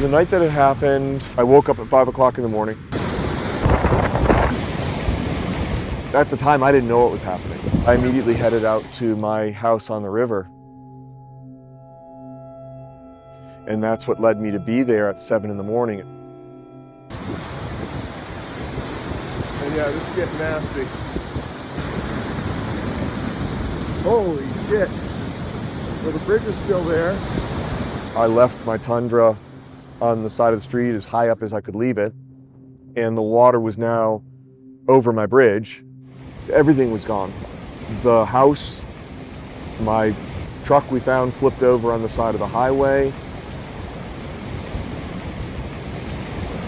The night that it happened, I woke up at 5 o'clock in the morning. At the time, I didn't know what was happening. I immediately headed out to my house on the river. And that's what led me to be there at 7 in the morning. And yeah, this is getting nasty. Holy shit. Well, the bridge is still there. I left my Tundra on the side of the street as high up as I could leave it. And the water was now over my bridge. Everything was gone. The house, my truck we found flipped over on the side of the highway.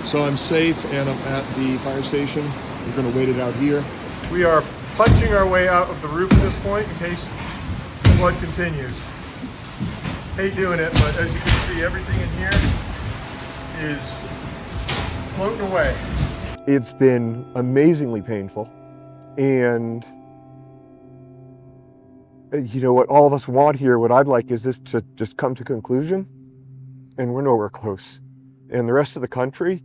So I'm safe and I'm at the fire station. We're gonna wait it out here. We are punching our way out of the roof at this point in case the flood continues. Hate doing it, but as you can see, everything in here is floating away. It's been amazingly painful. And you know what all of us want here, what I'd like is this to just come to conclusion, and we're nowhere close. And the rest of the country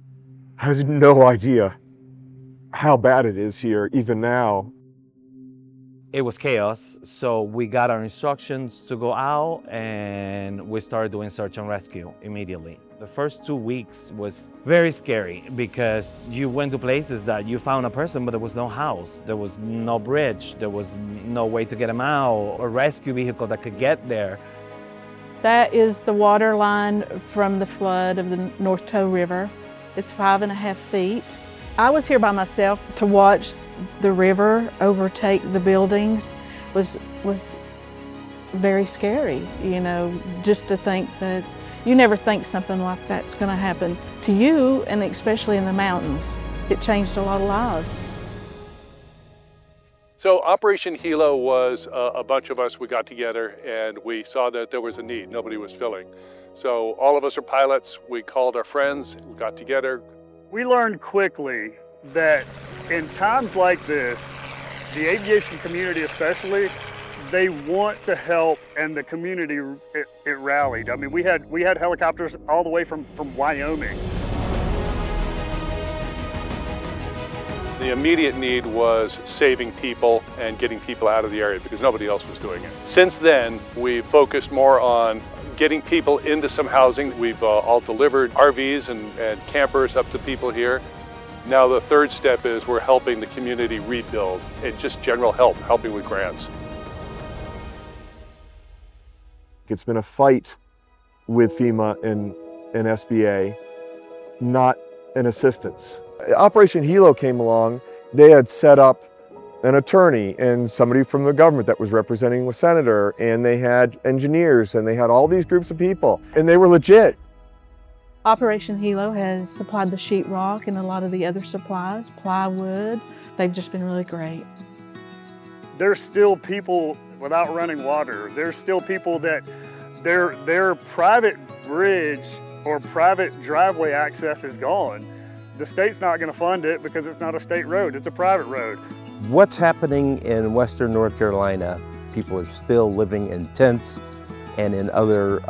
has no idea how bad it is here, even now. It was chaos, so we got our instructions to go out and we started doing search and rescue immediately. The first 2 weeks was very scary because you went to places that you found a person, but there was no house, there was no bridge, there was no way to get them out, or rescue vehicle that could get there. That is the water line from the flood of the North Toe River. It's 5.5 feet. I was here by myself to watch the river overtake the buildings was very scary, you know, just to think that you never think something like that's going to happen to you, and especially in the mountains. It changed a lot of lives. So Operation Helo was a bunch of us, we got together and we saw that there was a need, nobody was filling. So all of us are pilots, we called our friends, we got together. We learned quickly that in times like this, the aviation community especially, they want to help, and the community, it rallied. I mean, we had helicopters all the way from Wyoming. The immediate need was saving people and getting people out of the area because nobody else was doing it. Since then, we focused more on getting people into some housing. We've all delivered RVs and campers up to people here. Now the third step is we're helping the community rebuild and just general help, helping with grants. It's been a fight with FEMA and SBA, not an assistance. Operation Helo came along. They had set up an attorney and somebody from the government that was representing a senator, and they had engineers, and they had all these groups of people, and they were legit. Operation Helo has supplied the sheetrock and a lot of the other supplies, plywood. They've just been really great. There's still people without running water. There's still people that their private bridge or private driveway access is gone. The state's not going to fund it because it's not a state road, it's a private road. What's happening in Western North Carolina, people are still living in tents and in other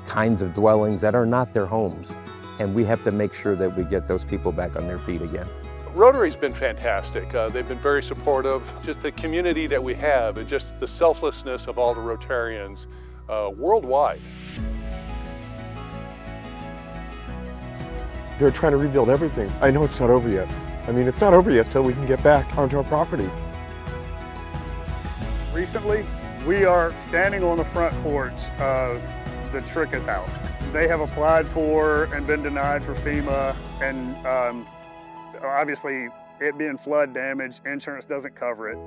kinds of dwellings that are not their homes. And we have to make sure that we get those people back on their feet again. Rotary's been fantastic. They've been very supportive. Just the community that we have and just the selflessness of all the Rotarians worldwide. They're trying to rebuild everything. I know it's not over yet. I mean, it's not over yet till we can get back onto our property. Recently, we are standing on the front porch of the Trickus house. They have applied for and been denied for FEMA, and obviously it being flood damage, insurance doesn't cover it.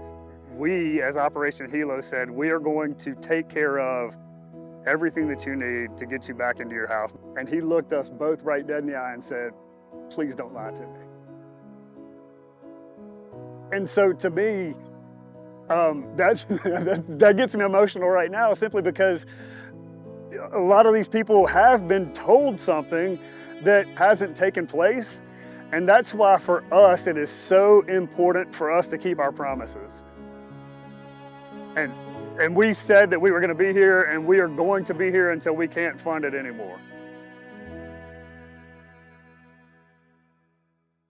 We, as Operation Helo, said we are going to take care of everything that you need to get you back into your house. And he looked us both right dead in the eye and said, please don't lie to me. And so to me, that gets me emotional right now, simply because a lot of these people have been told something that hasn't taken place. And that's why for us, it is so important for us to keep our promises. And we said that we were going to be here, and we are going to be here until we can't fund it anymore.